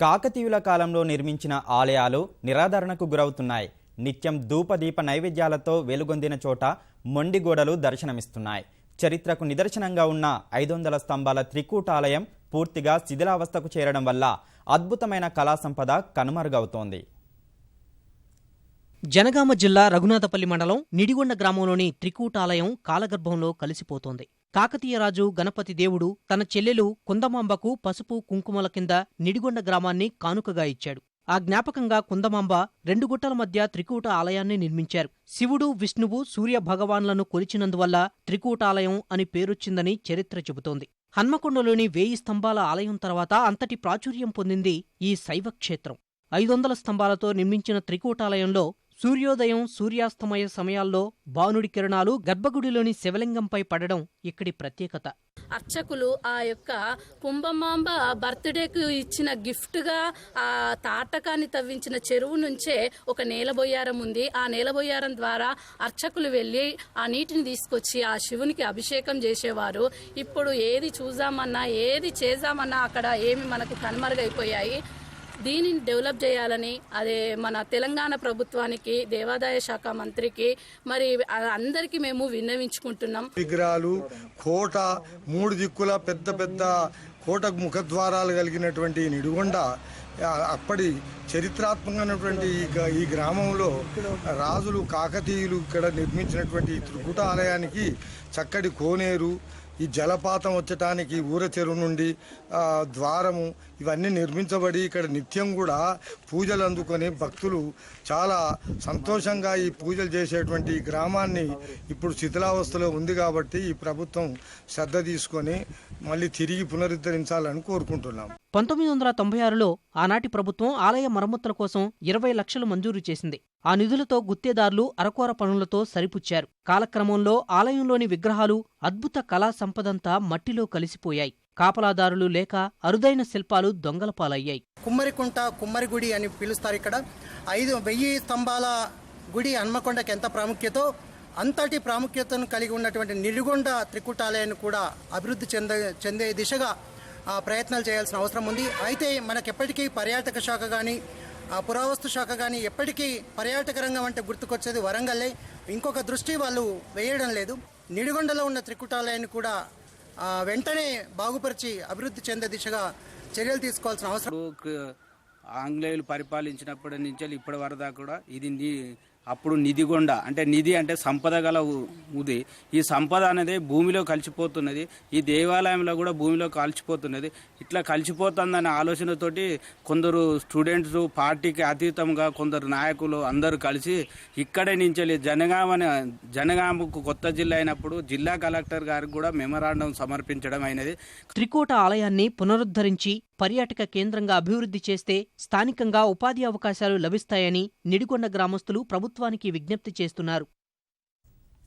కాకతీయుల కాలంలో నిర్మించిన ఆలయాలు నిరాదరణకు గురవుతున్నాయి. నిత్యం ధూపదీప నైవేద్యాలతో వెలుగొందిన చోట మొండిగోడలు దర్శనమిస్తున్నాయి. చరిత్రకు నిదర్శనంగా ఉన్న 500 స్తంభాల త్రికూటాలయం పూర్తిగా శిథిలావస్థకు చేరడం వల్ల అద్భుతమైన కళా సంపద కనుమరుగవుతోంది. జనగామ జిల్లా రఘునాథపల్లి మండలం నిడిగొండ గ్రామంలోని త్రికూటాలయం కాలగర్భంలో కలిసిపోతోంది. కాకతీయరాజు గణపతి దేవుడు తన చెల్లెలు కుందమాంబకు పసుపు కుంకుమల కింద నిడిగొండ గ్రామాన్ని కానుకగా ఇచ్చాడు. ఆ జ్ఞాపకంగా కుందమాంబ 2 గుట్టల మధ్య త్రికూట ఆలయాన్ని నిర్మించారు. శివుడు, విష్ణువు, సూర్య భగవాన్లను కొలిచినందువల్ల త్రికూటాలయం అని పేరొచ్చిందని చరిత్ర చెబుతోంది. హన్మకొండలోని 1000 స్తంభాల ఆలయం తర్వాత అంతటి ప్రాచుర్యం పొందింది ఈ శైవక్షేత్రం. 500 స్తంభాలతో నిర్మించిన త్రికూటాలయంలో సూర్యోదయం, సూర్యాస్తమయ సమయాల్లో భానుడి కిరణాలు గర్భగుడిలోని శివలింగంపై పడడం ఇక్కడి ప్రత్యేకత. అర్చకులు ఆ యొక్క కుంభమాంబ బర్త్డేకు ఇచ్చిన గిఫ్ట్గా ఆ తాటకాన్ని తవ్వించిన చెరువు నుంచే ఒక నేలబొయ్యారం ఉంది. ఆ నేలబొయ్యారం ద్వారా అర్చకులు వెళ్ళి ఆ నీటిని తీసుకొచ్చి ఆ శివునికి అభిషేకం చేసేవారు. ఇప్పుడు ఏది చూసామన్నా, ఏది చేద్దామన్నా అక్కడ ఏమి మనకు కనుమరుగైపోయాయి. దీనిని డెవలప్ చేయాలని అదే మన తెలంగాణ ప్రభుత్వానికి, దేవాదాయ శాఖ మంత్రికి, మరి అందరికీ మేము విన్నవించుకుంటున్నాం. విగ్రహాలు, కోట, 3 దిక్కుల పెద్ద పెద్ద కోట ముఖద్వారాలు కలిగినటువంటి నిడిగొండ అప్పటి చరిత్రాత్మకమైనటువంటి ఈ గ్రామంలో రాజులు కాకతీయులు ఇక్కడ నిర్మించినటువంటి త్రికూట ఆలయానికి చక్కటి కోనేరు, ఈ జలపాతం వచ్చటానికి ఊర చెరువు నుండి ద్వారము ఇవన్నీ నిర్మించబడి ఇక్కడ నిత్యం కూడా పూజలు అందుకొని భక్తులు చాలా సంతోషంగా ఈ పూజలు చేసేటువంటి ఈ గ్రామాన్ని ఇప్పుడు శిథిలావస్థలో ఉంది కాబట్టి ఈ ప్రభుత్వం శ్రద్ధ తీసుకొని మళ్ళీ తిరిగి పునరుద్ధరించాలని కోరుకుంటున్నాం. 1996లో ఆనాటి ప్రభుత్వం ఆలయ మరమ్మతుల కోసం 20 లక్షలు మంజూరు చేసింది. ఆ నిధులతో గుత్తేదారులు అరకొర పనులతో సరిపుచ్చారు. కాలక్రమంలో ఆలయంలోని విగ్రహాలు, అద్భుత కళా సంపదంతా మట్టిలో కలిసిపోయాయి. కాపలాదారులు లేక అరుదైన శిల్పాలు దొంగల పాలయ్యాయి. కుమ్మరికుంట, కుమ్మరిగుడి అని పిలుస్తారు. ఇక్కడ 1000 స్తంభాల గుడి హన్మకొండకి ఎంత ప్రాముఖ్యతో అంతటి ప్రాముఖ్యతను కలిగి ఉన్నటువంటి నిడిగొండ త్రికూటాలయాన్ని కూడా అభివృద్ధి చెందే దిశగా ప్రయత్నాలు చేయాల్సిన అవసరం ఉంది. అయితే మనకెప్పటికీ పర్యాటక శాఖ కానీ, పురావస్తు శాఖ కానీ ఎప్పటికీ పర్యాటక రంగం అంటే గుర్తుకొచ్చేది వరంగల్లే. ఇంకొక దృష్టి వాళ్ళు వేయడం లేదు. నిడిగొండలో ఉన్న త్రికూటాలయాన్ని కూడా వెంటనే బాగుపరిచి అభివృద్ధి చెందే దిశగా చర్యలు తీసుకోవాల్సిన అవసరం. ఆంగ్లేయులు పరిపాలించినప్పటి నుంచి ఇప్పటి వరదా కూడా ఇది అప్పుడు నిధిగొండ అంటే నిధి అంటే సంపద గల ఉది. ఈ సంపద అనేది భూమిలో కలిసిపోతున్నది. ఈ దేవాలయంలో కూడా భూమిలో కలిసిపోతున్నది. ఇట్లా కలిసిపోతుందనే ఆలోచనతోటి కొందరు స్టూడెంట్స్, పార్టీకి అతీతంగా కొందరు నాయకులు అందరూ కలిసి ఇక్కడే నుంచి జనగామకు కొత్త జిల్లా అయినప్పుడు జిల్లా కలెక్టర్ గారికి కూడా మెమరాండం సమర్పించడం అయినది. త్రికూట ఆలయాన్ని పునరుద్ధరించి పర్యాటక కేంద్రంగా అభివృద్ధి చేస్తే స్థానికంగా ఉపాధి అవకాశాలు లభిస్తాయని నిడిగొండ గ్రామస్తులు ప్రభుత్వానికి విజ్ఞప్తి చేస్తున్నారు.